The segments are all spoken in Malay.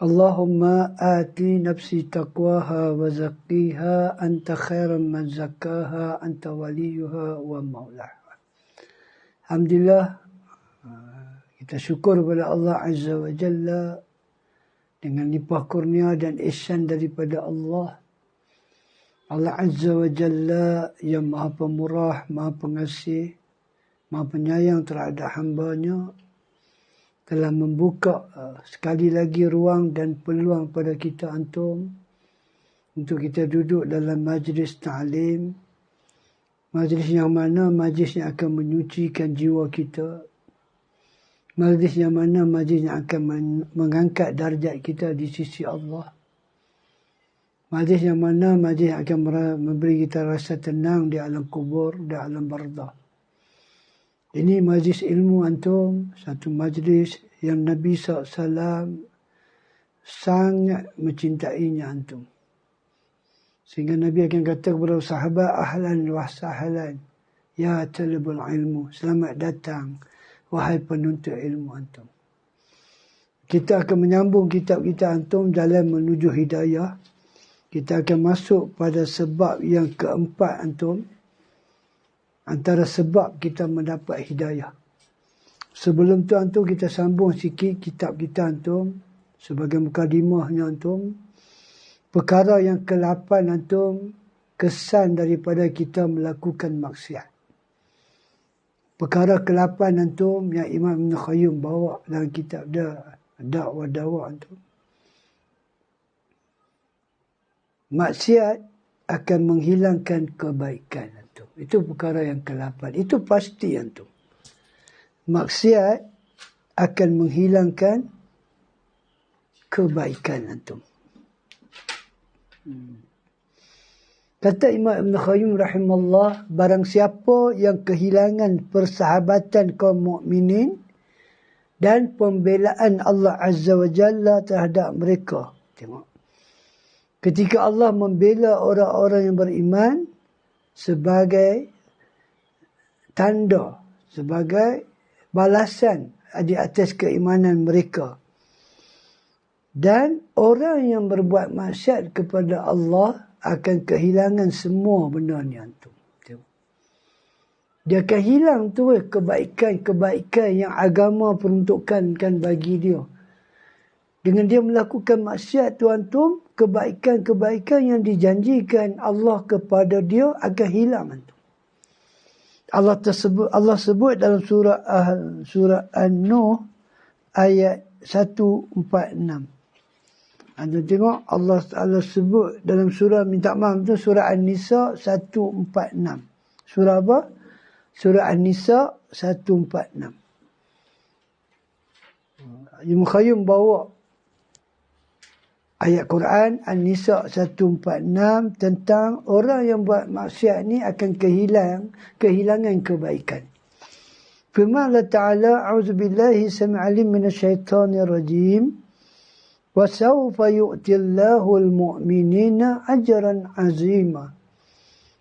Allahumma ati nafsi taqwaha wa zakkiha anta khairan man zakkaha anta waliyuha wa maulaha. Alhamdulillah, kita syukur kepada Allah Azza wa Jalla dengan limpah kurnia dan ihsan daripada Allah. Allah Azza wa Jalla yang maha pemurah, maha pengasih, maha penyayang terhadap hamba-Nya, telah membuka sekali lagi ruang dan peluang pada kita antum untuk kita duduk dalam majlis ta'lim, majlis yang mana majlis yang akan menyucikan jiwa kita, majlis yang mana majlis yang akan mengangkat darjat kita di sisi Allah, majlis yang mana majlis yang akan memberi kita rasa tenang di alam kubur, di alam barzakh. Ini majlis ilmu antum, satu majlis yang Nabi SAW sangat mencintainya antum. Sehingga Nabi akan kata kepada sahabat, ahlan wa sahlan, ya talibul ilmu, selamat datang, wahai penuntut ilmu antum. Kita akan menyambung kitab kita antum dalam menuju hidayah. Kita akan masuk pada sebab yang keempat antum. Antara sebab kita mendapat hidayah. Sebelum tu antum kita sambung sikit kitab kita antum. Sebagai mukadimahnya antum. Perkara yang ke-8 antum. Kesan daripada kita melakukan maksiat. Perkara ke-8 antum yang Imam Ibn Qayyim bawa dalam kitab dia. Dakwah antum. Maksiat akan menghilangkan kebaikan. Itu perkara yang ke-8. Itu pasti antum. Maksiat akan menghilangkan kebaikan antum. Kata Imam Ibn Qayyim rahimahullah, barang siapa yang kehilangan persahabatan kaum mukminin dan pembelaan Allah Azza wa Jalla terhadap mereka. Tengok. Ketika Allah membela orang-orang yang beriman, sebagai tanda, sebagai balasan di atas keimanan mereka. Dan orang yang berbuat maksiat kepada Allah akan kehilangan semua benda ni antum. Dia akan hilang tu kebaikan-kebaikan yang agama peruntukkan bagi dia. Dengan dia melakukan maksiat tu antum, kebaikan-kebaikan yang dijanjikan Allah kepada dia akan hilang antum. Allah sebut dalam surah An-Nuh ayat 146. Antum tengok Allah sebut dalam surah, minta maaf tu, surah An-Nisa 146. Surah apa? Surah An-Nisa 146. Ibn Qayyim bawa ayat Quran An-Nisa 146 tentang orang yang buat maksiat ni akan kehilangan kebaikan. Firman Allah Ta'ala, a'udzubillahi sam'alim minasyaitanir rajim, wa sawfa yu'tillahu al-mu'minina ajran azima.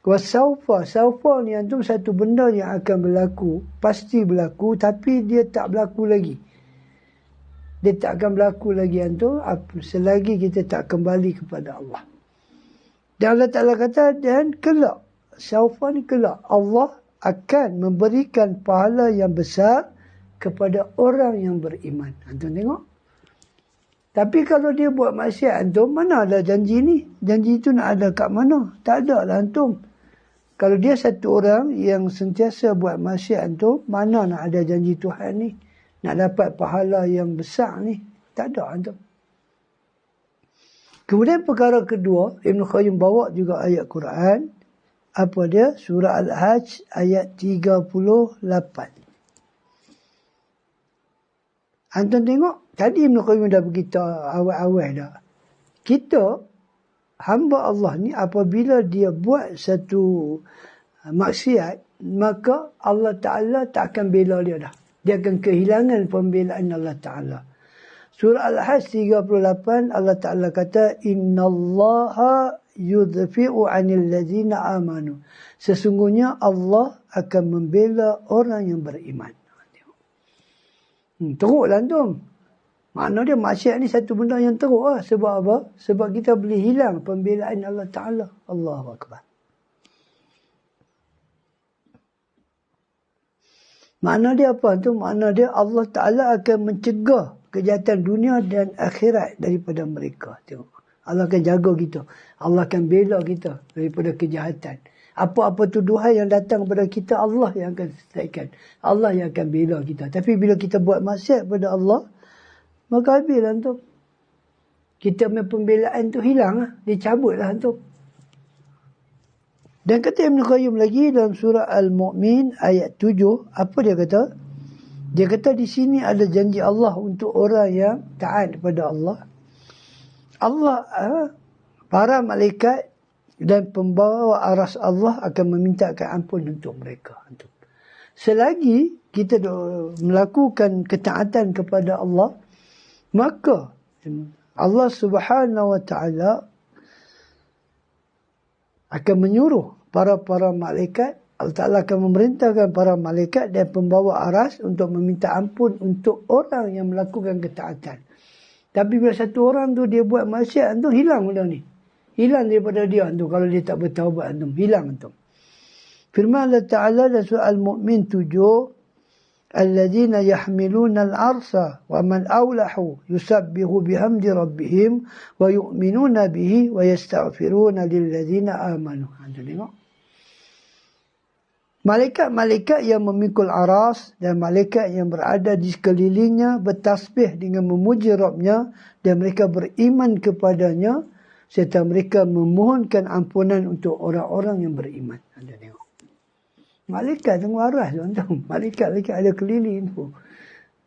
Wa sawfa ni antum satu benda yang akan berlaku, pasti berlaku, tapi dia tak berlaku lagi. Dia tak akan berlaku lagi antum selagi kita tak kembali kepada Allah. Dan Allah Ta'ala kata, dan kelak, syaufa ni kelak, Allah akan memberikan pahala yang besar kepada orang yang beriman. Antum tengok. Tapi kalau dia buat maksiat antum, mana ada janji ni? Janji itu nak ada kat mana? Tak ada lah antum. Kalau dia satu orang yang sentiasa buat maksiat antum, mana nak ada janji Tuhan ni? Nak dapat pahala yang besar ni. Tak ada antum. Kemudian perkara kedua, Ibn Qayyim bawa juga ayat Quran. Apa dia? Surah Al-Hajj ayat 38. Antum tengok. Tadi Ibn Qayyim dah beritahu awal-awal dah. Kita, hamba Allah ni apabila dia buat satu maksiat, maka Allah Ta'ala tak akan bela dia dah. Dia akan kehilangan pembelaan Allah Ta'ala. Surah Al-Hajj 38, Allah Ta'ala kata, innallaha yudfi'u 'anil ladzina amanu. Sesungguhnya Allah akan membela orang yang beriman. Teruklah antum. Makna dia maksiat ni satu benda yang teruk lah. Sebab apa? Sebab kita boleh hilang pembelaan Allah Ta'ala. Allahu Akbar. Makna dia apa tu? Makna dia Allah Ta'ala akan mencegah kejahatan dunia dan akhirat daripada mereka. Tengok. Allah akan jaga kita. Allah akan bela kita daripada kejahatan. Apa-apa tuduhan yang datang kepada kita, Allah yang akan selesaikan. Allah yang akan bela kita. Tapi bila kita buat maksiat kepada Allah, maka habislah tu. Kita punya pembelaan tu hilang lah. Dicabutlah tu. Dan kata Ibn Qayyim lagi dalam surah Al-Mu'min ayat 7. Apa dia kata? Dia kata di sini ada janji Allah untuk orang yang taat kepada Allah. Allah, para malaikat dan pembawa aras Allah akan memintakan ampun untuk mereka. Selagi kita melakukan ketaatan kepada Allah, maka Allah Subhanahu wa Ta'ala akan menyuruh para malaikat. Allah Ta'ala akan memerintahkan para malaikat dan pembawa aras untuk meminta ampun untuk orang yang melakukan ketaatan. Tapi bila satu orang tu dia buat maksiat tu, hilang benda ni. Hilang daripada dia tu kalau dia tak bertaubat tu. Hilang tu. Firman Allah Ta'ala dalam surah Al-Mu'min 7. الذين يحملون العرش ومن أوله يسبح بحمد ربهم ويؤمنون به ويستغفرون للذين آمنوا. Malaikat-malaikat yang memikul aras dan malaikat yang berada di sekelilingnya bertasbih dengan memuji Rabbnya dan mereka beriman kepadanya serta mereka memohonkan ampunan untuk orang-orang yang beriman. Anda tengok. Malaikat tu waras tuan-tuan. Malaikat ada keliling tu.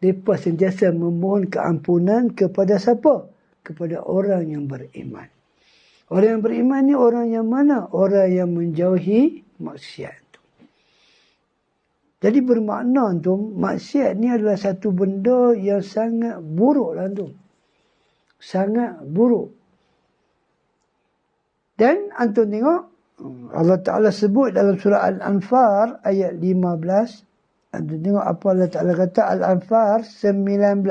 Mereka sentiasa memohon keampunan kepada siapa? Kepada orang yang beriman. Orang yang beriman ni orang yang mana? Orang yang menjauhi maksiat tu. Jadi bermakna tu, maksiat ni adalah satu benda yang sangat buruk lah tu. Sangat buruk. Dan antum tengok, Allah Ta'ala sebut dalam surah Al-Anfal ayat 15. Anda tengok apa Allah Ta'ala kata. Al-Anfal 19.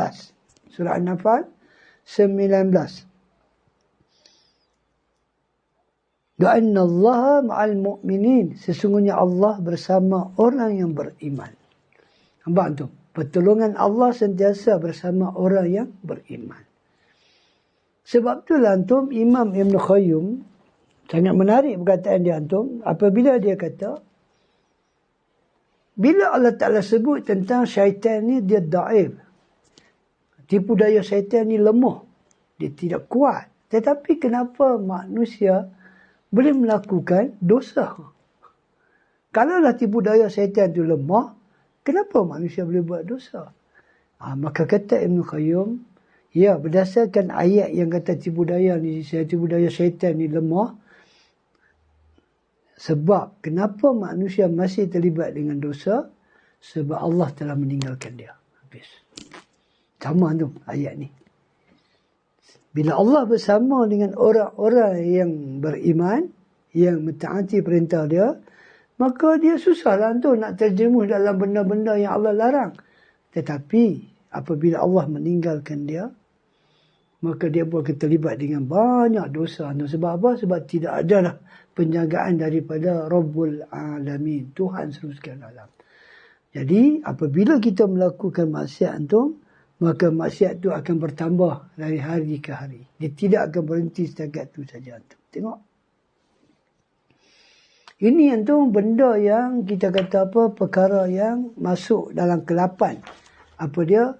Surah Al-Anfal 19. Do'anna Allah ma'al mu'minin. Sesungguhnya Allah bersama orang yang beriman. Nampak tu? Pertolongan Allah sentiasa bersama orang yang beriman. Sebab tu lah antum, Imam Ibn Qayyim sangat menarik perkataan dia antum apabila dia kata bila Allah Ta'ala sebut tentang syaitan ni dia daif, tipu daya syaitan ni lemah, dia tidak kuat, tetapi kenapa manusia boleh melakukan dosa? Kalaulah tipu daya syaitan tu lemah, kenapa manusia boleh buat dosa? Maka kata Ibn Qayyim, ya, berdasarkan ayat yang kata tipu daya syaitan ni lemah. Sebab kenapa manusia masih terlibat dengan dosa? Sebab Allah telah meninggalkan dia. Habis. Sama tu ayat ni. Bila Allah bersama dengan orang-orang yang beriman, yang mentaati perintah dia, maka dia susahlah tu nak terjemuh dalam benda-benda yang Allah larang. Tetapi apabila Allah meninggalkan dia, maka dia pun akan terlibat dengan banyak dosa. Sebab apa? Sebab tidak adalah penjagaan daripada Rabbul Alamin, Tuhan seluruh segala alam. Jadi apabila kita melakukan maksiat tu, maka maksiat tu akan bertambah dari hari ke hari. Dia tidak akan berhenti setakat tu saja. Tengok. Ini tu benda yang kita kata apa? Perkara yang masuk dalam ke-8. Apa dia?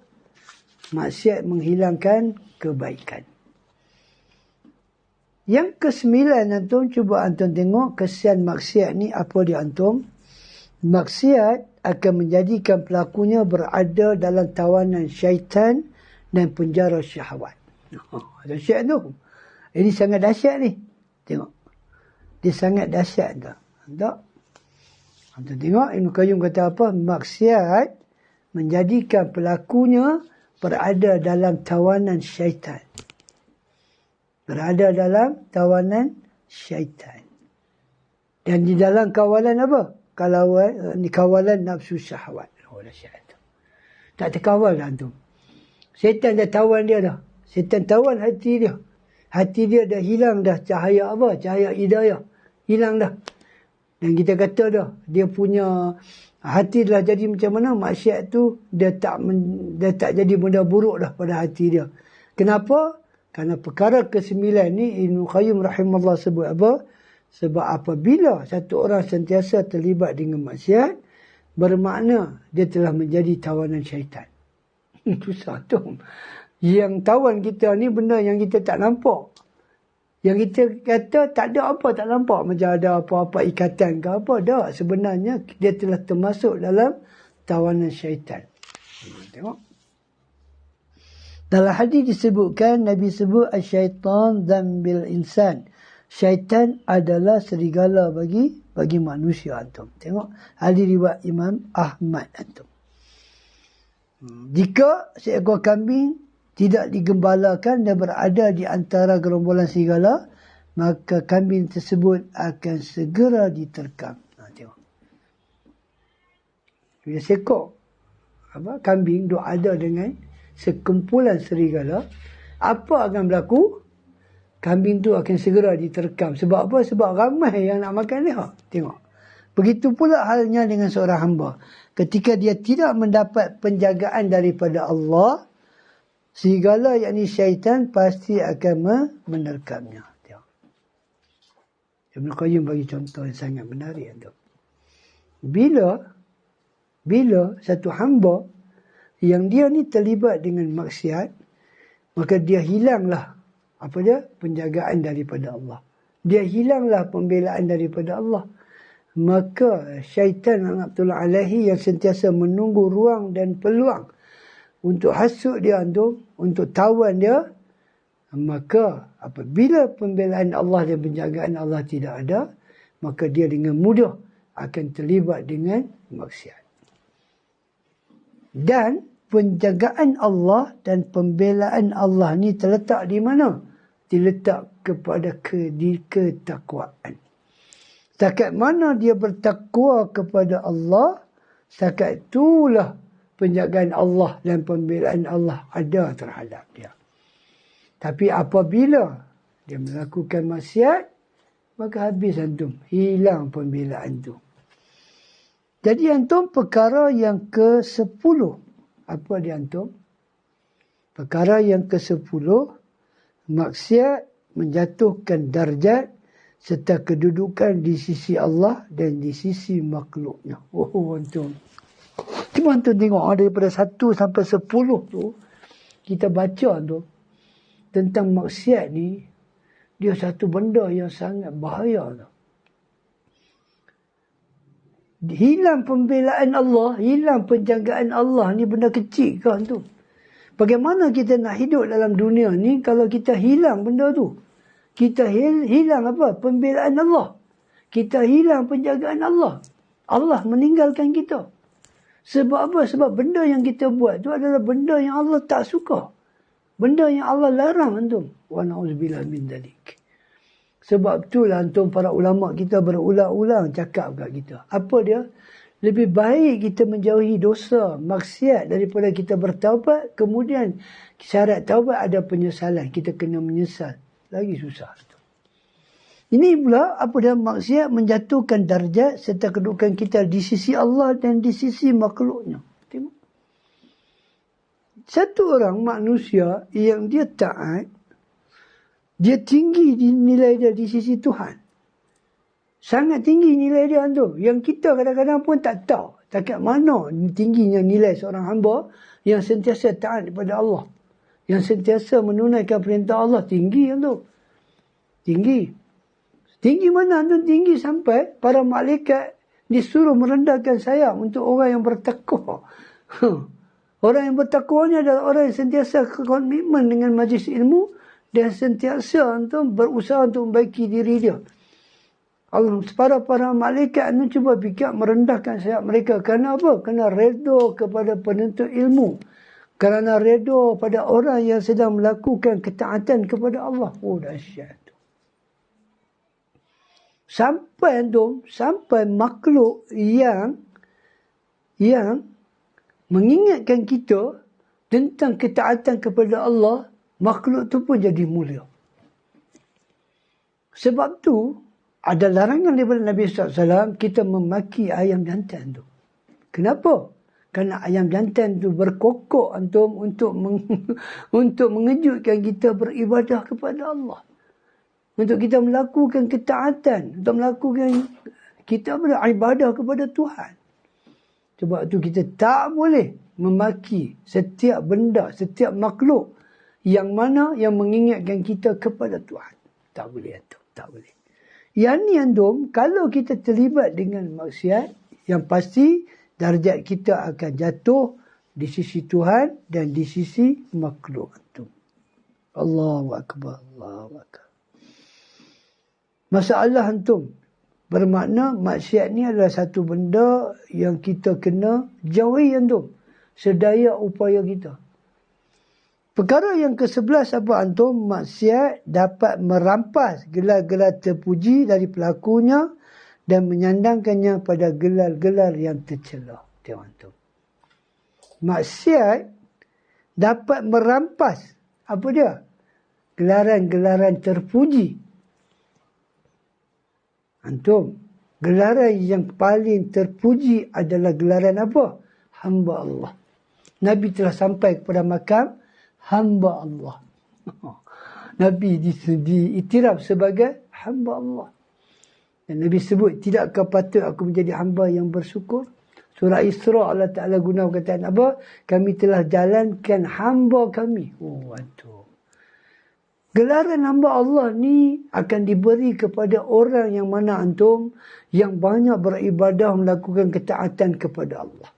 Maksiat menghilangkan kebaikan. Yang ke-9 antum, cuba antum tengok kesian maksiat ni apa dia antum. Maksiat akan menjadikan pelakunya berada dalam tawanan syaitan dan penjara syahwat. Dahsyat tu. Ini sangat dahsyat ni. Tengok. Dia sangat dahsyat tu. Tak? Antum tengok Ibn Qayyim kata apa? Maksiat menjadikan pelakunya berada dalam tawanan syaitan. Berada dalam tawanan syaitan. Dan di dalam kawalan apa? Kawalan nafsu syahwat. Tak terkawal dah tu. Syaitan dah tawan dia dah. Syaitan tawan hati dia. Hati dia dah hilang dah cahaya apa? Cahaya hidayah. Hilang dah. Dan kita kata dah, dia punya hati dah jadi macam mana? Maksiat tu dia tak jadi benda buruk dah pada hati dia. Kenapa? Kerana perkara ke-9 ni Ibnu Qayyim rahimahullah sebut apa? Sebab apabila satu orang sentiasa terlibat dengan maksiat, bermakna dia telah menjadi tawanan syaitan. Susah tu. Yang tawan kita ni benda yang kita tak nampak. Yang kita kata tak ada apa, tak nampak macam ada apa-apa ikatan ke apa. Tak. Sebenarnya dia telah termasuk dalam tawanan syaitan. Tengok. Dalam hadis disebutkan, Nabi sebut syaitan dzambil insan. Syaitan adalah serigala bagi manusia antum. Tengok hadis riwayat Imam Ahmad antum. Jika seekor kambing tidak digembalakan dan berada di antara gerombolan serigala, maka kambing tersebut akan segera diterkam. Tengok. Bila seekor kambing duk ada dengan sekumpulan serigala, apa akan berlaku? Kambing tu akan segera diterkam. Sebab apa? Sebab ramai yang nak makan dia. Tengok. Begitu pula halnya dengan seorang hamba. Ketika dia tidak mendapat penjagaan daripada Allah, serigala yakni syaitan pasti akan menerkamnya. Tengok. Ibn Qayyim bagi contoh yang sangat menarik. Bila satu hamba yang dia ni terlibat dengan maksiat, maka dia hilanglah penjagaan daripada Allah. Dia hilanglah pembelaan daripada Allah. Maka syaitan laknatullah alaihi yang sentiasa menunggu ruang dan peluang untuk hasut dia untuk tawan dia, maka apabila pembelaan Allah dan penjagaan Allah tidak ada, maka dia dengan mudah akan terlibat dengan maksiat. Dan penjagaan Allah dan pembelaan Allah ni terletak di mana? Diletak kepada ketakwaan. Setakat mana dia bertakwa kepada Allah, setakat itulah penjagaan Allah dan pembelaan Allah ada terhadap dia. Tapi apabila dia melakukan maksiat, maka habis antum, hilang pembelaan tu. Jadi antum perkara yang ke-10. Apa dia antum? Perkara yang ke-10, maksiat menjatuhkan darjat serta kedudukan di sisi Allah dan di sisi makhluknya. Oh antum. Cuma antum tengok daripada 1 sampai 10 tu, kita baca tu tentang maksiat ni, dia satu benda yang sangat bahaya tu. Hilang pembelaan Allah, hilang penjagaan Allah ni benda kecil ke antum? Bagaimana kita nak hidup dalam dunia ni kalau kita hilang benda tu? Kita hilang apa? Pembelaan Allah. Kita hilang penjagaan Allah. Allah meninggalkan kita. Sebab apa? Sebab benda yang kita buat tu adalah benda yang Allah tak suka. Benda yang Allah larang antum. Wa na'udzubillah min dzalik. Sebab itulah antum para ulama kita berulang-ulang cakap kat kita. Apa dia? Lebih baik kita menjauhi dosa, maksiat daripada kita bertaubat. Kemudian syarat taubat ada penyesalan. Kita kena menyesal. Lagi susah. Ini pula apa dia? Maksiat menjatuhkan darjat serta kedudukan kita di sisi Allah dan di sisi makhluknya. Tengok. Satu orang manusia yang dia taat, dia tinggi nilai dia di sisi Tuhan. Sangat tinggi nilai dia tu. Yang kita kadang-kadang pun tak tahu. Takat mana tingginya nilai seorang hamba yang sentiasa taat kepada Allah. Yang sentiasa menunaikan perintah Allah. Tinggi tu. Tinggi. Tinggi mana tu? Tinggi sampai para malaikat disuruh merendahkan sayap untuk orang yang bertakwa. Orang yang bertakwa ni adalah orang yang sentiasa komitmen dengan majlis ilmu dan sentiasa untuk berusaha untuk membaiki diri dia. Allah, para malaikat itu cuba fikir merendahkan sayap mereka. Kerana apa? Kerana redha kepada penuntut ilmu. Kerana redha pada orang yang sedang melakukan ketaatan kepada Allah. Oh, dahsyat. Sampai makhluk yang mengingatkan kita tentang ketaatan kepada Allah, makhluk tu pun jadi mulia. Sebab tu, ada larangan daripada Nabi SAW kita memaki ayam jantan tu. Kenapa? Kerana ayam jantan tu berkokok antum untuk untuk mengejutkan kita beribadah kepada Allah. Untuk kita melakukan ketaatan, untuk melakukan kita beribadah kepada Tuhan. Sebab tu kita tak boleh memaki setiap benda, setiap makhluk yang mana yang mengingatkan kita kepada Tuhan. Tak boleh antum, tak boleh. Yang ni antum, kalau kita terlibat dengan maksiat, yang pasti darjat kita akan jatuh di sisi Tuhan dan di sisi makhluk antum. Allahu Akbar, Allahu Akbar. Masalah antum, bermakna maksiat ni adalah satu benda yang kita kena jauhi antum, sedaya upaya kita. Perkara yang ke-11 apa antum? Maksiat dapat merampas gelar-gelar terpuji dari pelakunya dan menyandangkannya pada gelar-gelar yang tercela. Tengok antum. Maksiat dapat merampas apa dia? Gelaran-gelaran terpuji. Antum, gelaran yang paling terpuji adalah gelaran apa? Hamba Allah. Nabi telah sampai kepada makam hamba Allah. Nabi diiktiraf sebagai hamba Allah. Dan Nabi sebut, tidakkah patut aku menjadi hamba yang bersyukur? Surah Isra Allah Ta'ala guna perkataan apa? Kami telah jalankan hamba kami. Oh, aduh. Gelaran hamba Allah ni akan diberi kepada orang yang mana antum yang banyak beribadah melakukan ketaatan kepada Allah.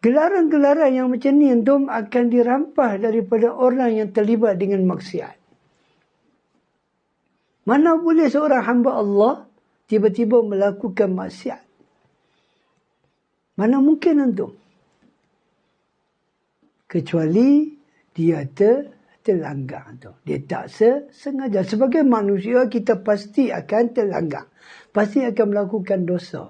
Gelaran-gelaran yang macam ni antum akan dirampas daripada orang yang terlibat dengan maksiat. Mana boleh seorang hamba Allah tiba-tiba melakukan maksiat? Mana mungkin antum? Kecuali dia terlanggar tu. Dia tak sengaja. Sebagai manusia kita pasti akan terlanggar. Pasti akan melakukan dosa.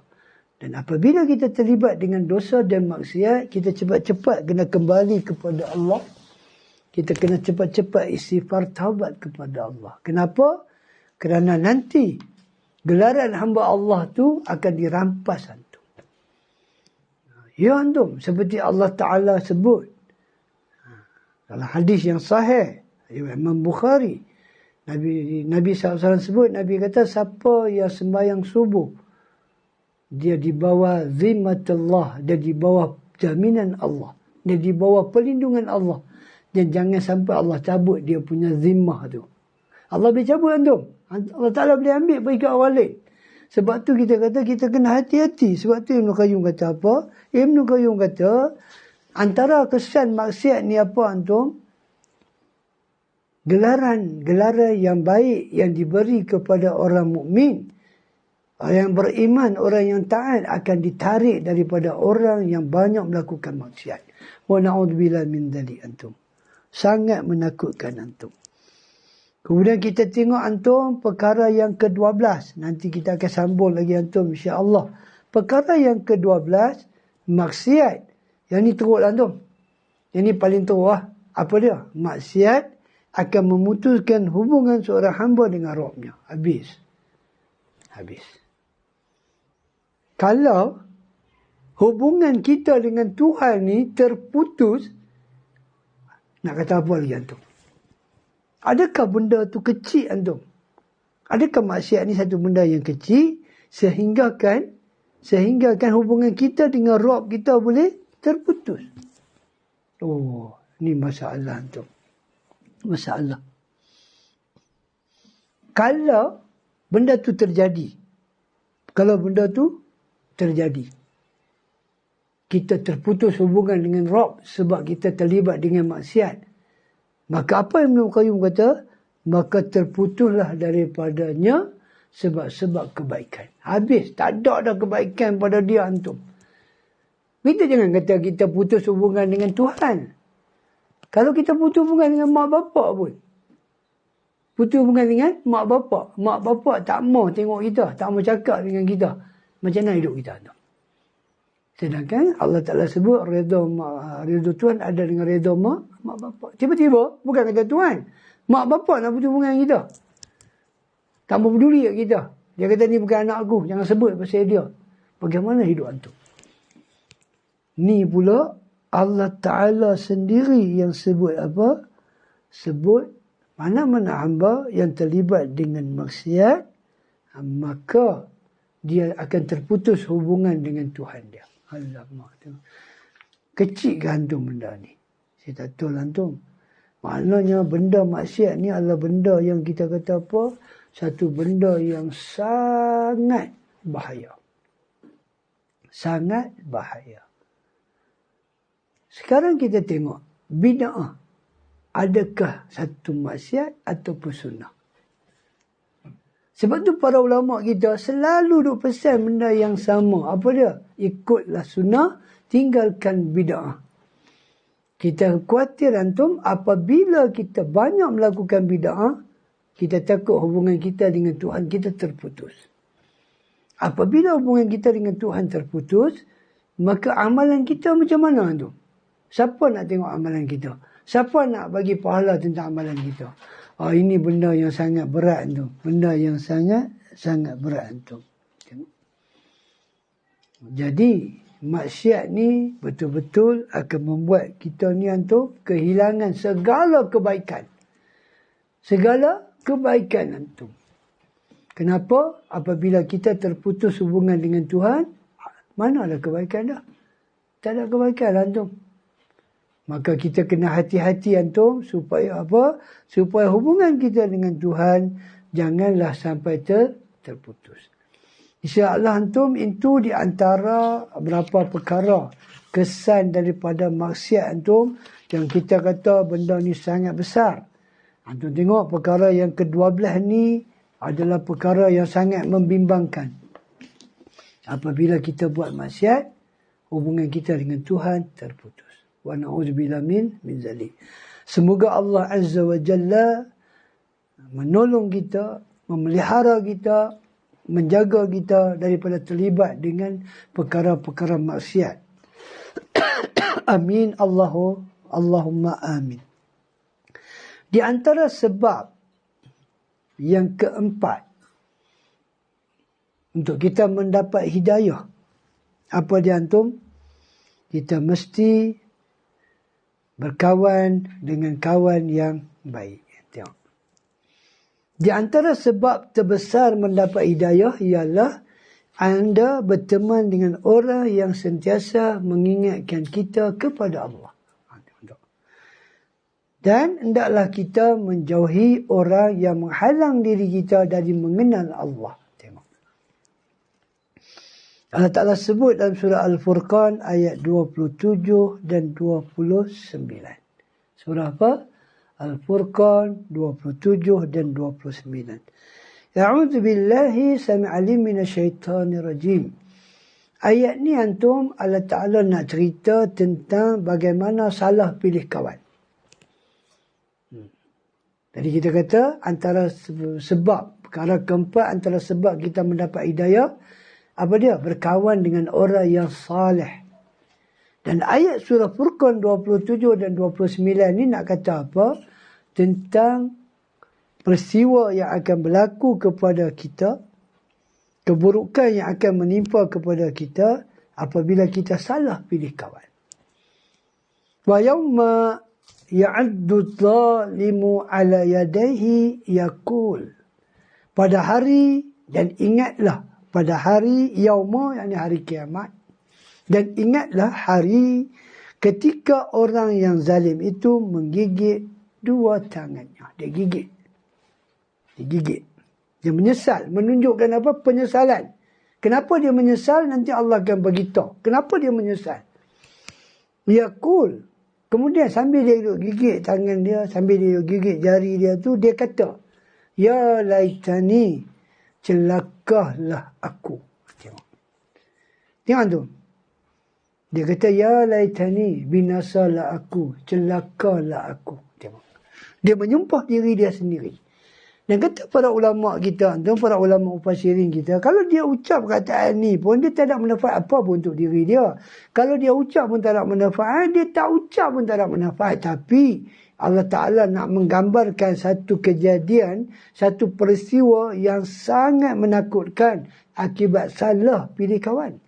Dan apabila kita terlibat dengan dosa dan maksiat, kita cepat-cepat kena kembali kepada Allah. Kita kena cepat-cepat istighfar taubat kepada Allah. Kenapa? Kerana nanti gelaran hamba Allah tu akan dirampas antum. Ya antum, seperti Allah Ta'ala sebut dalam hadis yang sahih, Imam Bukhari, Nabi SAW sebut, Nabi kata, siapa yang sembahyang subuh, dia di bawah zimmatullah, dia di bawah jaminan Allah, dia di bawah perlindungan Allah. Dan jangan sampai Allah cabut dia punya zimmah tu. Allah boleh cabut antum. Allah Ta'ala boleh ambil pergi ke orang lain. Sebab tu kita kata, kita kena hati-hati. Sebab tu Ibn Qayyum kata apa? Ibn Qayyum kata, antara kesan maksiat ni apa antum? Gelaran yang baik yang diberi kepada orang mukmin, orang yang beriman, orang yang taat akan ditarik daripada orang yang banyak melakukan maksiat. Wa na'udzubillah min dzalik antum. Sangat menakutkan antum. Kemudian kita tengok antum perkara yang ke-12. Nanti kita akan sambung lagi antum insya-Allah. Perkara yang ke-12, maksiat. Yang ni teruk antum. Yang ni paling teruk lah. Apa dia? Maksiat akan memutuskan hubungan seorang hamba dengan Rabbnya. Habis. Kalau hubungan kita dengan Tuhan ni terputus, nak kata apa lagi antum? Adakah benda tu kecil antum? Adakah maksiat ni satu benda yang kecil sehinggakan hubungan kita dengan Rabb kita boleh terputus? Oh, ni masalah antum. Masalah. Kalau benda tu terjadi, kita terputus hubungan dengan Rabb sebab kita terlibat dengan maksiat, maka apa yang Ibn Qayyum kata? Maka terputuslah daripadanya sebab-sebab kebaikan. Habis. Tak ada dah kebaikan pada dia antum. Kita jangan kata kita putus hubungan dengan Tuhan. Kalau kita putus hubungan dengan mak bapak pun. Putus hubungan dengan mak bapak. Mak bapak tak mau tengok kita. Tak mau cakap dengan kita. Macam mana hidup kita antum? Sedangkan Allah Ta'ala sebut redha Tuhan ada dengan redha mak bapak. Tiba-tiba, bukan kata Tuhan, mak bapak nak putus hubungan kita. Tak mau peduli kat kita. Dia kata ni bukan anak aku, jangan sebut pasal dia. Bagaimana hidup antum? Ni pula Allah Ta'ala sendiri yang sebut apa? Sebut mana-mana hamba yang terlibat dengan maksiat, maka dia akan terputus hubungan dengan Tuhan dia. Alamak tu. Kecil ke antum benda ni? Saya tak tahu antum. Maknanya benda maksiat ni adalah benda yang kita kata apa? Satu benda yang sangat bahaya. Sangat bahaya. Sekarang kita tengok bid'ah. Adakah satu maksiat ataupun sunnah? Sebab tu para ulama kita selalu duk pesan benda yang sama. Apa dia? Ikutlah sunnah, tinggalkan bid'ah. Kita khawatir antum apabila kita banyak melakukan bid'ah, kita takut hubungan kita dengan Tuhan kita terputus. Apabila hubungan kita dengan Tuhan terputus, maka amalan kita macam mana tu? Siapa nak tengok amalan kita? Siapa nak bagi pahala tentang amalan kita? Oh, ini benda yang sangat berat tu. Benda yang sangat berat tu. Jadi, maksiat ni betul-betul akan membuat kita ni antum kehilangan segala kebaikan. Segala kebaikan antum. Kenapa? Apabila kita terputus hubungan dengan Tuhan, mana ada kebaikan dah? Tak ada kebaikan antum. Maka kita kena hati-hati antum supaya apa? Supaya hubungan kita dengan Tuhan janganlah sampai terputus. InsyaAllah antum itu di antara beberapa perkara kesan daripada maksiat antum yang kita kata benda ni sangat besar. Antum tengok perkara yang ke-12 ni adalah perkara yang sangat membimbangkan. Apabila kita buat maksiat, hubungan kita dengan Tuhan terputus. Wa na'udzubillah min zalik. Semoga Allah Azza wa Jalla menolong kita, memelihara kita, menjaga kita daripada terlibat dengan perkara-perkara maksiat. Amin. Allahumma amin. Di antara sebab yang keempat untuk kita mendapat hidayah, apa dia antum? Kita mesti berkawan dengan kawan yang baik. Tengok. Di antara sebab terbesar mendapat hidayah ialah anda berteman dengan orang yang sentiasa mengingatkan kita kepada Allah. Dan hendaklah kita menjauhi orang yang menghalang diri kita dari mengenal Allah. Tengok. Allah Ta'ala sebut dalam surah Al-Furqan ayat 27 dan 29. Surah apa? Al-Furqan 27 dan 29. A'udzu billahi sami'alim minasyaitanir rajim. Ayat ni antum Allah Ta'ala nak cerita tentang bagaimana salah pilih kawan. Jadi kita kata antara sebab, perkara keempat antara sebab kita mendapat hidayah, apa dia? Berkawan dengan orang yang salih. Dan ayat surah Furqan 27 dan 29 ni nak kata apa? Tentang peristiwa yang akan berlaku kepada kita, keburukan yang akan menimpa kepada kita apabila kita salah pilih kawan. Wa yawma ya'addu zalimu ala yadayhi yaqul. Pada hari, dan ingatlah pada hari yauma, yakni hari kiamat, dan ingatlah hari ketika orang yang zalim itu menggigit dua tangannya. Dia gigit. Dia menyesal, menunjukkan apa? Penyesalan. Kenapa dia menyesal? Nanti Allah akan beritahu. Kenapa dia menyesal? Yaqul. Kemudian sambil dia gigit tangan dia, sambil dia gigit jari dia tu, dia kata, ya laitani, celakalah aku. Tengok tu. Dia kata, ya laitani, binasalah aku, celakalah aku. Tengok. Dia menyumpah diri dia sendiri. Dan kata para ulama kita, para ulama mufassirin kita, kalau dia ucap kataan ni pun, dia tak ada manfaat apa pun untuk diri dia. Kalau dia ucap pun tak ada manfaat, dia tak ucap pun tak ada manfaat. Tapi Allah Ta'ala nak menggambarkan satu kejadian, satu peristiwa yang sangat menakutkan akibat salah pilih kawan.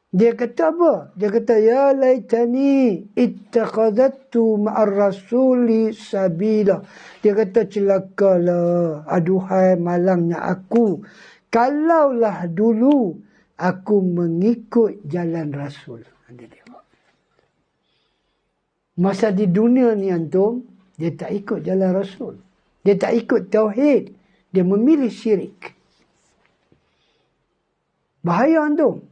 Dia kata apa? Dia kata, ya laitani ittakhadhattu ma'ar rasuli sabila. Dia kata, celakalah, aduhai malangnya aku, kalaulah dulu aku mengikut jalan Rasul. Dia tengok. Masa di dunia ni antum, dia tak ikut jalan Rasul. Dia tak ikut tauhid. Dia memilih syirik. Bahaya antum.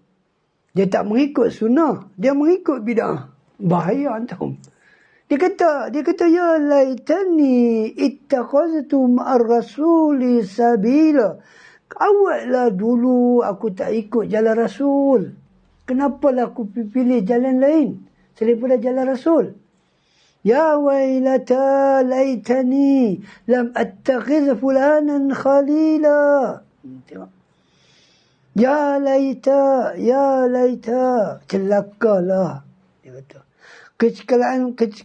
Dia tak mengikut sunnah, dia mengikut bid'ah. Bahaya antum. Dia kata ya laitani ittakhaztu ma'ar rasuli sabila. Awallah dulu aku tak ikut jalan Rasul. Kenapalah aku pilih jalan lain selain pada jalan Rasul? Ya wailata laitani lam attakhiz fulanan khalila. Tengok. Ya laita, celakalah. Dia kata,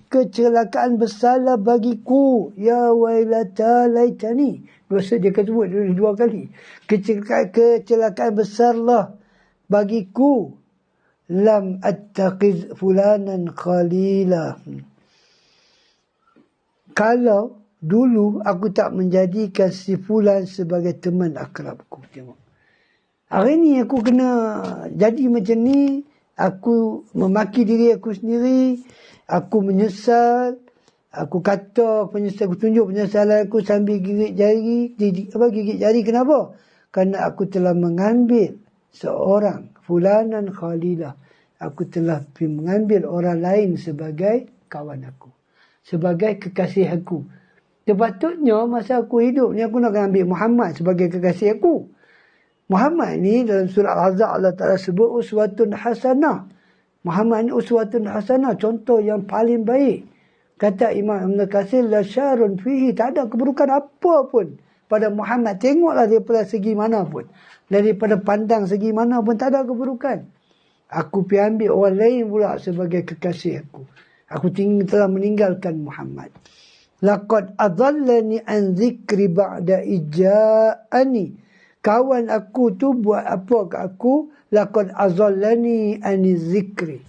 kecelakaan besarlah bagiku. Ya wailata laitani. Dia kata dua kali. Kecelakaan besarlah bagiku. Lam attaqiz fulanan khalila. Kalau dulu aku tak menjadikan si fulan sebagai teman akrabku. Tengok. Hari ni aku kena jadi macam ni, aku memaki diri aku sendiri, aku menyesal, aku kata penyesal, aku tunjuk penyesalan aku sambil gigit jari, kenapa? Kerana aku telah mengambil seorang fulanan khalilah. Aku telah mengambil orang lain sebagai kawan aku, sebagai kekasih aku. Sepatutnya masa aku hidup ni aku nak ambil Muhammad sebagai kekasih aku. Muhammad ni dalam surah Al-Ahzab Allah Ta'ala sebut uswatun hasanah. Muhammad ni uswatun hasanah, contoh yang paling baik. Kata Imam Ibn Katsir, la syarun fihi, tak ada keburukan apa pun pada Muhammad. Tengoklah daripada segi mana pun. Daripada pandang segi mana pun tak ada keburukan. Aku pergi ambil orang lain pula sebagai kekasih aku. Aku telah meninggalkan Muhammad. Laqad adallani an zikri ba'da ija'ani. Kawan aku tu buat apa ke aku? Laqad azallani ani zikri.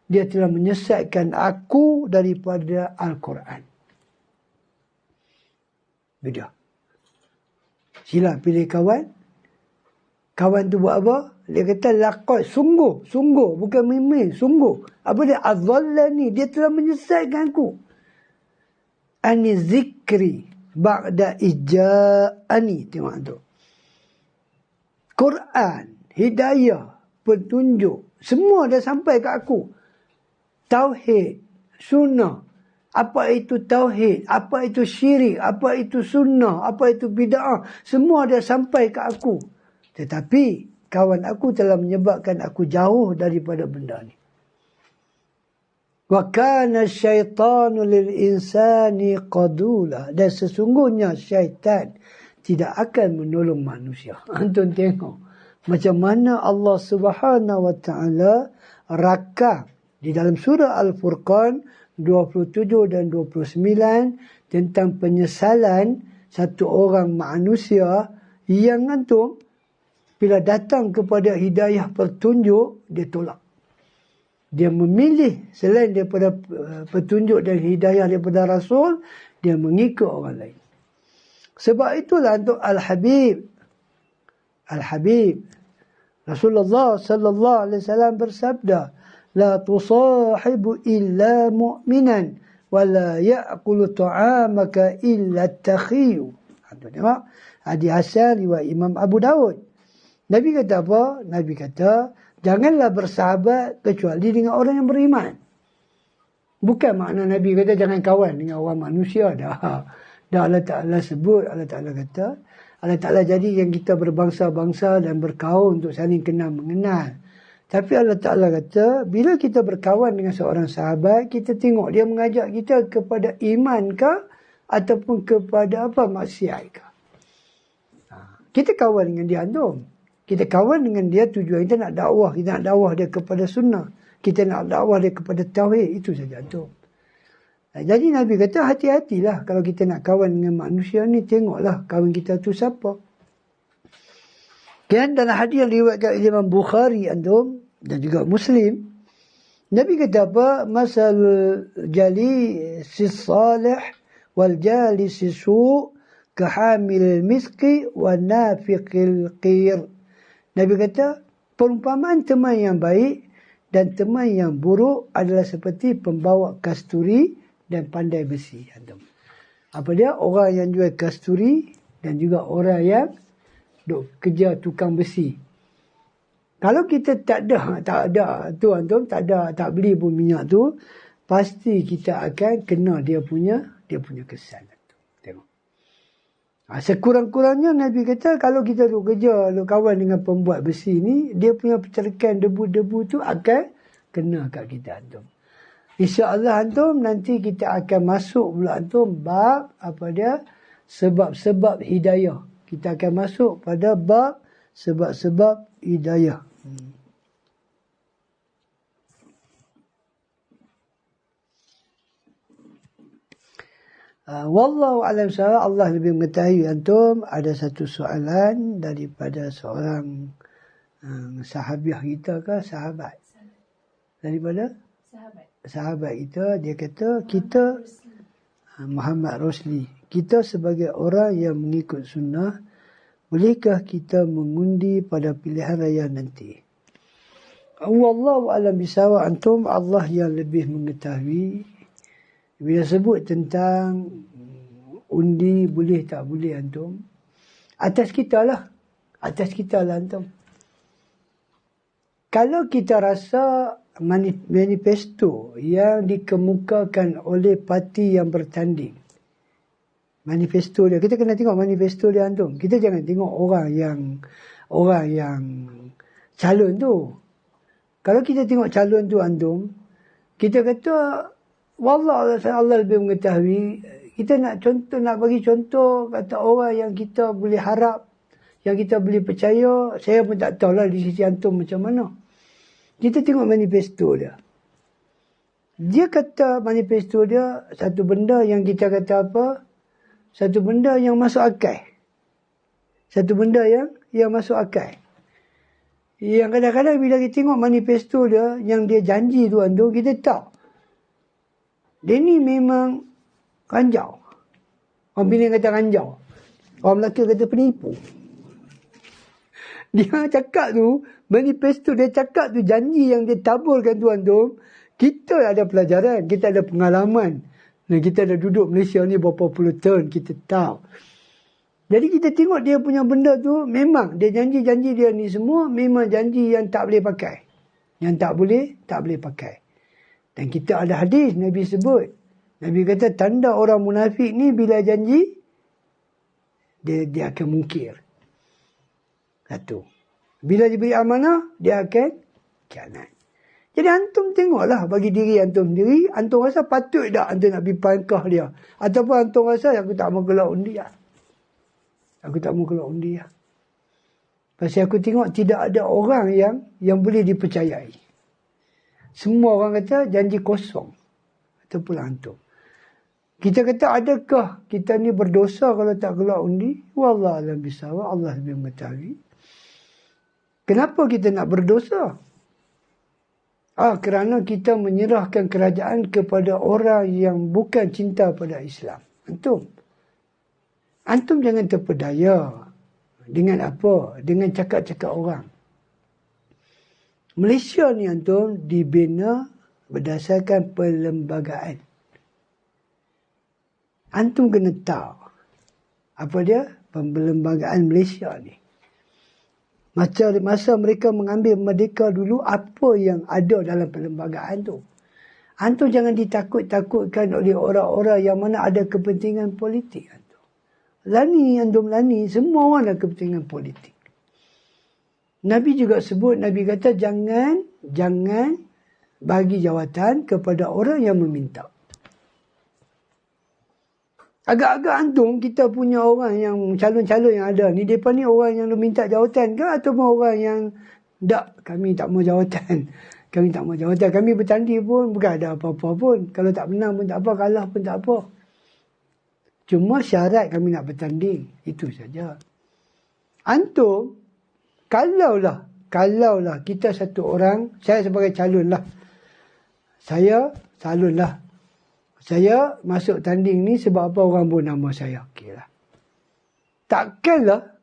Dia telah menyesatkan aku daripada Al-Quran. Beda. Sila pilih kawan. Kawan tu buat apa? Dia kata laqad, sungguh, bukan mimpi, sungguh. Apa dia? Azallani, dia telah menyesatkan aku. Ani zikri ba'da ija'ani. Tengok tu. Quran, hidayah, petunjuk, semua dah sampai ke aku. Tauhid, sunnah. Apa itu tauhid, apa itu syirik, apa itu sunnah, apa itu bid'ah. Semua dah sampai ke aku. Tetapi kawan aku telah menyebabkan aku jauh daripada benda ni. Wa kana syaitanu lil insani qadula. Dan sesungguhnya syaitan tidak akan menolong manusia. Antum tengok macam mana Allah Subhanahu wa taala rakam di dalam surah Al-Furqan 27 dan 29 tentang penyesalan satu orang manusia yang antum bila datang kepada hidayah petunjuk dia tolak. Dia memilih selain daripada petunjuk dan hidayah daripada Rasul, dia mengikut orang lain. Sebab itulah untuk Al-Habib Rasulullah sallallahu alaihi wasallam bersabda, la tusahibu illa mu'minan wa la ya'kulu ta'amaka illa at-takhiy. Tengok hadis hasan riwayat Imam Abu Daud. Nabi kata apa? Nabi kata janganlah bersahabat kecuali dengan orang yang beriman. Bukan makna Nabi kata jangan kawan dengan orang manusia dah. Dah Allah Ta'ala sebut, Allah Ta'ala kata, Allah Ta'ala jadikan kita berbangsa-bangsa dan berkaum untuk saling kenal mengenal. Tapi Allah Ta'ala kata, bila kita berkawan dengan seorang sahabat, kita tengok dia mengajak kita kepada iman ke ataupun kepada apa maksiat ke. Kita kawan dengan dia antum. Kita kawan dengan dia tujuan kita nak dakwah. Kita nak dakwah dia kepada sunnah. Kita nak dakwah dia kepada tauhid. Itu saja antum. Jadi Nabi kata hati-hatilah kalau kita nak kawan dengan manusia ni. Tengoklah kawan kita tu siapa. Dan dalam hadis yang diriwayatkan oleh Imam Bukhari antum dan juga Muslim. Nabi kata apa? Masal jali sis salih wal jali sisu kahamil miski wa nafiqil qir. Nabi kata, perumpamaan teman yang baik dan teman yang buruk adalah seperti pembawa kasturi dan pandai besi. Apa dia? Orang yang jual kasturi dan juga orang yang duk kerja tukang besi. Kalau kita tak ada tu antum, tak beli pun minyak tu, pasti kita akan kena dia punya kesan. Sekurang-kurangnya Nabi kata kalau kita duk kerja, duk kawan dengan pembuat besi ni, dia punya percerkan debu-debu tu akan kena kat kita antum. InsyaAllah antum nanti kita akan masuk pula antum bab apa dia? Sebab-sebab hidayah. Kita akan masuk pada bab sebab-sebab hidayah. Wallahu a'lam bissawab. Allah lebih mengetahui antum. Ada satu soalan daripada seorang sahabiah kita ke sahabat? Daripada sahabat kita. Dia kata kita Muhammad Rosli. Kita sebagai orang yang mengikut sunnah, bolehkah kita mengundi pada pilihan raya nanti? Wallahu a'lam bissawab antum. Allah yang lebih mengetahui. Bila sebut tentang undi boleh tak boleh antum, atas kita lah antum. Kalau kita rasa manifesto yang dikemukakan oleh parti yang bertanding, manifesto dia, kita kena tengok manifesto dia antum. Kita jangan tengok orang yang calon tu. Kalau kita tengok calon tu antum, kita kata wallah Allah lebih mengetahui. Kita nak bagi contoh kata orang yang kita boleh harap, yang kita boleh percaya. Saya pun tak tahulah di sisi antum macam mana. Kita tengok manifesto dia. Dia kata manifesto dia satu benda yang kita kata apa? Satu benda yang masuk akal. Satu benda yang masuk akal. Yang kadang-kadang bila kita tengok manifesto dia, yang dia janji tu antum, kita tahu dia ni memang ranjau. Orang Penang kata ranjau. Orang Melaka kata penipu. Dia cakap tu, manifesto dia cakap tu, janji yang dia taburkan tu antum, kita ada pelajaran, kita ada pengalaman. Dan kita dah duduk Malaysia ni berapa puluh tahun, kita tahu. Jadi kita tengok dia punya benda tu, memang dia janji-janji dia ni semua, memang janji yang tak boleh pakai. Yang tak boleh pakai. Dan kita ada hadis Nabi sebut. Nabi kata tanda orang munafik ni bila janji, dia akan mungkir. Satu. Bila diberi amanah, dia akan khianat. Jadi antum tengoklah bagi diri antum sendiri, antum rasa patut tak antum nak pergi pangkah dia? Ataupun antum rasa aku tak mau keluar undi lah. Aku tak mau keluar undi lah. Pasal aku tengok tidak ada orang yang boleh dipercayai. Semua orang kata janji kosong. Ataupun antum. Kita kata adakah kita ni berdosa kalau tak keluar undi? Wallah alam bisawab. Allah lebih mengetahui. Kenapa kita nak berdosa? Kerana kita menyerahkan kerajaan kepada orang yang bukan cinta pada Islam. Antum jangan terpedaya. Dengan apa? Dengan cakap-cakap orang. Malaysia ni antum dibina berdasarkan perlembagaan. Antum kena tahu apa dia perlembagaan Malaysia ni. Masa mereka mengambil merdeka dulu, apa yang ada dalam perlembagaan tu. Antum jangan ditakut-takutkan oleh orang-orang yang mana ada kepentingan politik. Antum lani, semua orang ada kepentingan politik. Nabi juga sebut, Nabi kata jangan bagi jawatan kepada orang yang meminta. Agak-agak antum kita punya orang yang calon-calon yang ada ni, mereka ni orang yang minta jawatan ke ataupun orang yang tak, kami tak mau jawatan. Kami tak mau jawatan. Kami bertanding pun bukan ada apa-apa pun. Kalau tak menang pun tak apa, kalah pun tak apa. Cuma syarat kami nak bertanding. Itu saja. Antum, kalaulah kita satu orang, saya sebagai calon lah. Saya calon lah. Saya masuk tanding ni sebab apa orang pun nama saya. Okey lah. Takkanlah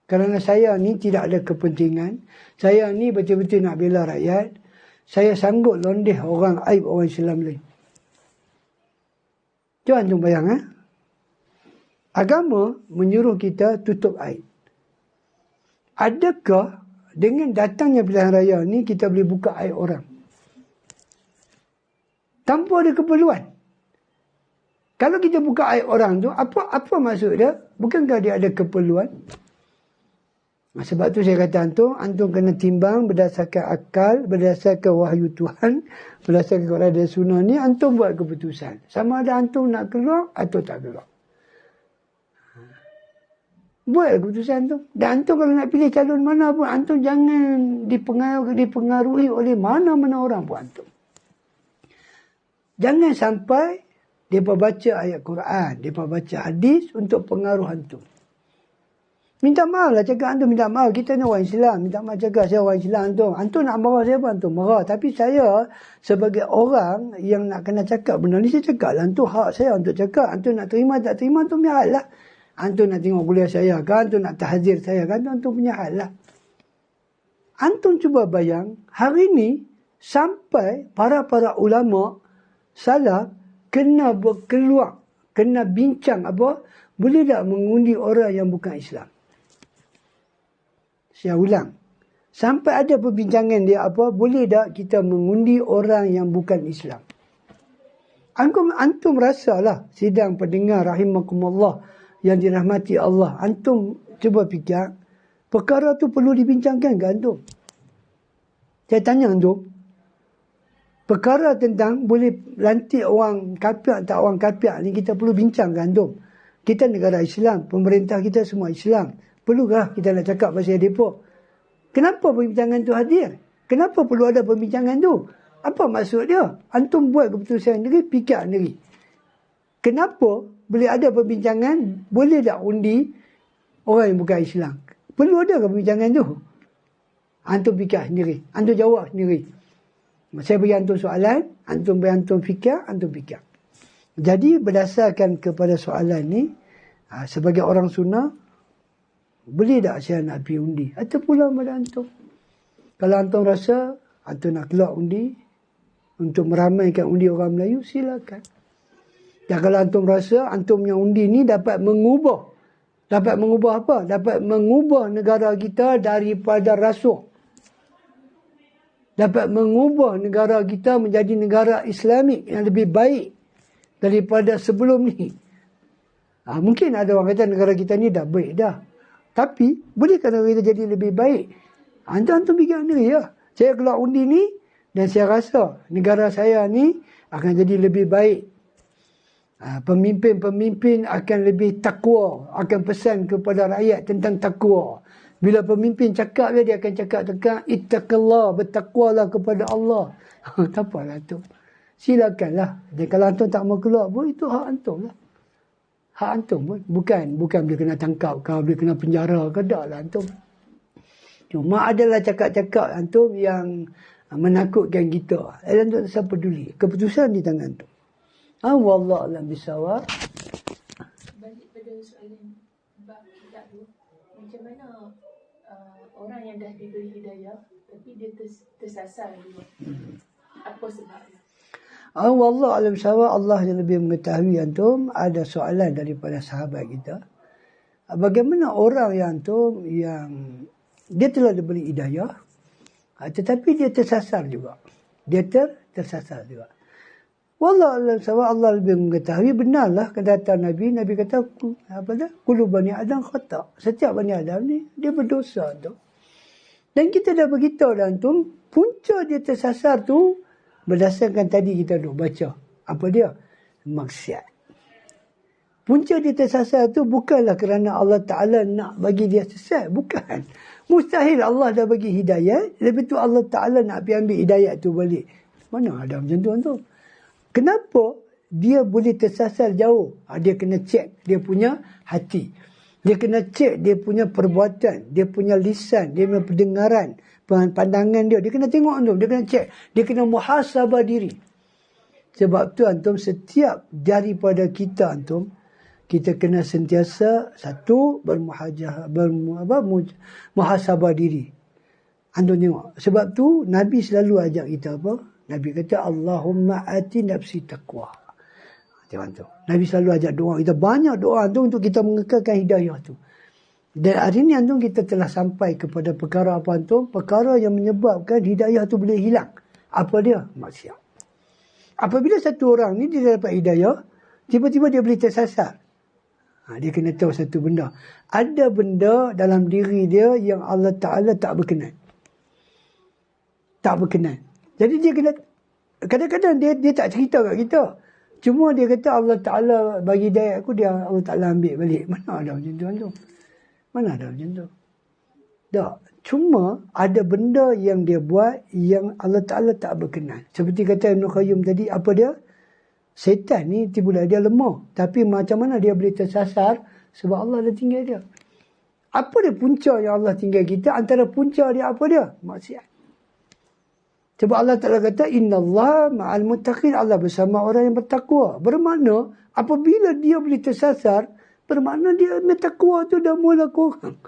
kerana saya ni tidak ada kepentingan. Saya ni betul-betul nak bela rakyat. Saya sanggup londeh orang aib orang Islam lain. Cuba antum bayang. Agama menyuruh kita tutup aib. Adakah dengan datangnya pilihan raya ni kita boleh buka aib orang? Tanpa ada keperluan. Kalau kita buka aib orang tu, apa maksud dia? Bukankah dia ada keperluan? Sebab tu saya kata antum kena timbang berdasarkan akal, berdasarkan wahyu Tuhan, berdasarkan Quran dan Sunnah ni, antum buat keputusan. Sama ada antum nak keluar atau tak keluar. Buat keputusan tu. Dan antum kalau nak pilih calon mana pun, antum jangan dipengaruhi oleh mana-mana orang pun antum. Jangan sampai mereka baca ayat Quran, mereka baca hadis untuk pengaruh antum. Minta maaf lah cakap antum, minta maaf. Kita ni orang Islam, minta maaf cakap saya orang Islam antum. Antum nak marah saya pun antum marah. Tapi saya sebagai orang yang nak kena cakap benda ni, saya cakap lah. Antum hak saya untuk cakap. Antum nak terima tak terima, antum punya hal lah. Antum nak tengok kuliah saya kan, antum nak tahzir saya kan, antum punya hal lah. Antum cuba bayang, hari ni sampai para ulama salaf kena berkeluar, kena bincang apa, boleh tak mengundi orang yang bukan Islam. Saya ulang. Sampai ada perbincangan dia apa, boleh tak kita mengundi orang yang bukan Islam. Antum rasalah sidang pendengar rahimakumullah yang dirahmati Allah. Antum cuba fikir, perkara tu perlu dibincangkan ke antum? Saya tanya antum, perkara tentang boleh lantik orang kafir tak orang kafir ni kita perlu bincangkan antum. Kita negara Islam, pemerintah kita semua Islam. Perlukah kita nak cakap pasal mereka? Kenapa perbincangan tu hadir? Kenapa perlu ada perbincangan tu? Apa maksud dia? Antum buat keputusan sendiri, fikir sendiri. Kenapa boleh ada perbincangan, boleh tak undi orang yang bukan Islam? Perlu ada perbincangan tu? Antum fikir sendiri. Antum jawab sendiri. Saya beri antum soalan, antum beri antum fikir, antum fikir. Jadi berdasarkan kepada soalan ni, sebagai orang sunnah, boleh tak saya nak pergi undi? Atau pula pada antum. Kalau antum rasa antum nak keluar undi untuk meramaikan undi orang Melayu, silakan. Dan kalau antum rasa antum yang undi ni dapat mengubah apa? Dapat mengubah negara kita daripada rasuah. Dapat mengubah negara kita menjadi negara Islamik yang lebih baik daripada sebelum ni. Mungkin ada orang kata negara kita ni dah baik dah. Tapi, bolehkah negara kita jadi lebih baik? Antum fikir sendiri ya. Saya keluar undi ni dan saya rasa negara saya ni akan jadi lebih baik. Pemimpin-pemimpin akan lebih takwa, akan pesan kepada rakyat tentang takwa. Bila pemimpin cakap dia akan cakap tentang ittaqallah, bertakwalah kepada Allah. Tak apalah tu. Silakanlah. Dan kalau antum tak mau keluar pun, itu hak antum lah. Hak antum pun. Bukan boleh kena tangkap ke, boleh kena penjara ke, tak lah antum. Cuma adalah cakap-cakap antum yang menakutkan kita. Antum tak peduli. Keputusan di tangan antum. Wallahu a'lam bishawab. Balik pada soalan bab kita tu, macam mana orang yang dah diberi hidayah tapi dia tersasar juga. Apa sebabnya? Wallahu a'lam bishawab. Allah yang lebih mengetahui antum. Ada soalan daripada sahabat kita. Bagaimana orang yang antum yang dia telah diberi hidayah tetapi dia tersasar juga. Dia tersasar juga. Wallahu a'lam bishawab. Allah lebih mengetahui. Benarlah kata Nabi kata apa dah? Kullu bani Adam khata'. Setiap bani Adam ni dia berdosa tu. Dan kita dah beritahu dah antum, punca dia tersasar tu berdasarkan tadi kita dah baca. Apa dia? Maksiat. Punca dia tersasar tu bukanlah kerana Allah Ta'ala nak bagi dia sesat. Bukan. Mustahil Allah dah bagi hidayat. Lepas tu Allah Ta'ala nak pergi ambil hidayat tu balik. Mana ada macam tu? Kenapa dia boleh tersasar jauh? Dia kena cek dia punya hati. Dia kena cek dia punya perbuatan. Dia punya lisan. Dia punya pendengaran. Pandangan dia. Dia kena tengok antum. Dia kena cek. Dia kena muhasabah diri. Sebab tu antum setiap daripada kita antum, kita kena sentiasa satu muhasabah diri. Antum tengok. Sebab tu Nabi selalu ajak kita apa? Nabi kata Allahumma ati nafsi taqwa. Tengok tu. Nabi selalu ajak doa. Kita banyak doa tu untuk kita mengekalkan hidayah tu. Dan hari ni antum kita telah sampai kepada perkara apa antum? Perkara yang menyebabkan hidayah tu boleh hilang. Apa dia? Maksiat. Apabila satu orang ni dia dapat hidayah, tiba-tiba dia boleh tersasar. Dia kena tahu satu benda. Ada benda dalam diri dia yang Allah Ta'ala tak berkenan. Tak berkenan. Jadi dia kena, kadang-kadang dia tak cerita kat kita. Cuma dia kata Allah Ta'ala bagi hidayat aku, Allah Ta'ala ambil balik. Mana ada macam tu? Mana ada macam tu? Tak. Cuma ada benda yang dia buat yang Allah Ta'ala tak berkenan. Seperti kata Ibn Qayyim tadi, apa dia? Setan ni tiba-tiba dia lemah. Tapi macam mana dia boleh tersasar? Sebab Allah dah tinggal dia. Apa dia punca yang Allah tinggal kita? Antara punca dia apa dia? Maksiat. Sebab Allah Ta'ala kata, Inna Allah ma'al muttaqin. Allah bersama orang yang bertakwa. Bermakna, apabila dia boleh tersasar, bermakna dia bertakwa tu dah mula kurang.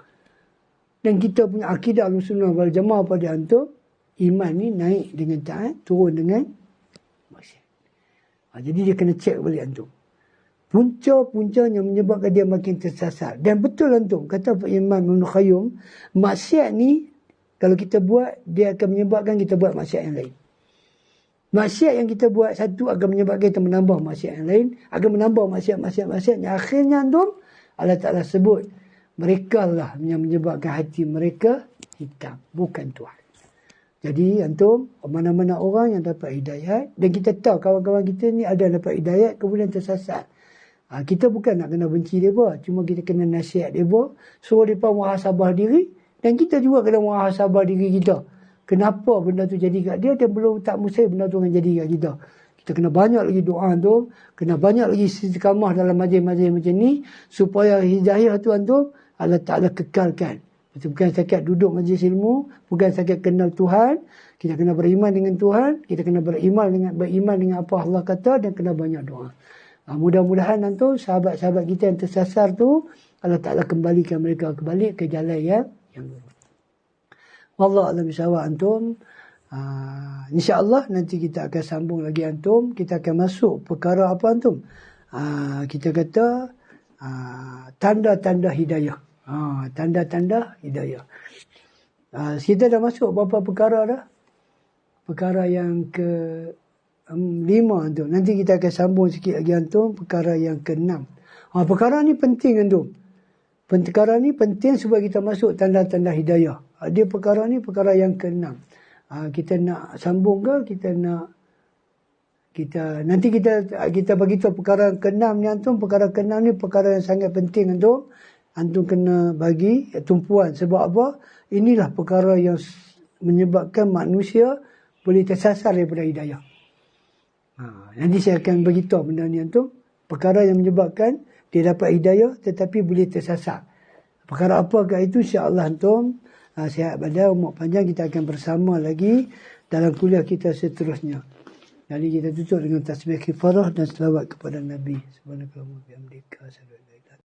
Dan kita punya akidah Ahlussunnah wal Jamaah pada antum, iman ni naik dengan taat, turun dengan maksiat. Jadi dia kena cek balik antum. Punca-punca yang menyebabkan dia makin tersasar. Dan betul antum, kata Imam Ibn Qayyim, maksiat ni, kalau kita buat, dia akan menyebabkan kita buat maksiat yang lain. Maksiat yang kita buat satu akan menyebabkan kita menambah maksiat yang lain. Akan menambah maksiat. Yang akhirnya antum, Allah Ta'ala sebut, mereka lah yang menyebabkan hati mereka hitam. Bukan Tuhan. Jadi antum, mana-mana orang yang dapat hidayat, dan kita tahu kawan-kawan kita ni ada dapat hidayat, kemudian tersasar. Kita bukan nak kena benci mereka. Cuma kita kena nasihat mereka. Suruh mereka muhasabah diri. Dan kita juga kena muhasabah diri kita. Kenapa benda tu jadi kat dia, dan belum tak mesti benda tu akan jadi kat kita. Kita kena banyak lagi doa tu, kena banyak lagi istiqamah dalam majlis-majlis macam ni, supaya hidayah tu antum, Allah Ta'ala kekalkan. Bukan sekadar duduk majlis ilmu, bukan sekadar kenal Tuhan, kita kena beriman dengan Tuhan, kita kena beriman dengan apa Allah kata, dan kena banyak doa. Mudah-mudahan antum, sahabat-sahabat kita yang tersasar tu, Allah Ta'ala kembalikan mereka kembali ke jalan yang lurus. Wallah alam bisawab antum. InsyaAllah nanti kita akan sambung lagi antum. Kita akan masuk perkara apa antum? Kita kata tanda-tanda hidayah. Tanda-tanda hidayah. Kita dah masuk berapa perkara dah? Perkara yang ke-5 antum. Nanti kita akan sambung sikit lagi antum. Perkara yang ke-6. Perkara ni penting antum. Perkara ni penting supaya kita masuk tanda-tanda hidayah. Dia perkara ni perkara yang ke-6. Kita nak sambung ke? Nanti kita bagi tahu perkara ke-6 ni antum. Perkara ke-6 ni perkara yang sangat penting antum. Antum kena bagi tumpuan. Sebab apa? Inilah perkara yang menyebabkan manusia boleh tersasar daripada hidayah. Nanti saya akan bagi tahu benda ni antum. Perkara yang menyebabkan dia dapat hidayah tetapi boleh tersasar. Perkara apakah itu? InsyaAllah antum sihat badan, umur panjang. Kita akan bersama lagi dalam kuliah kita seterusnya. Jadi kita tutup dengan tasbih kifarah dan selawat kepada Nabi. Subhanakallahumma wa bihamdika.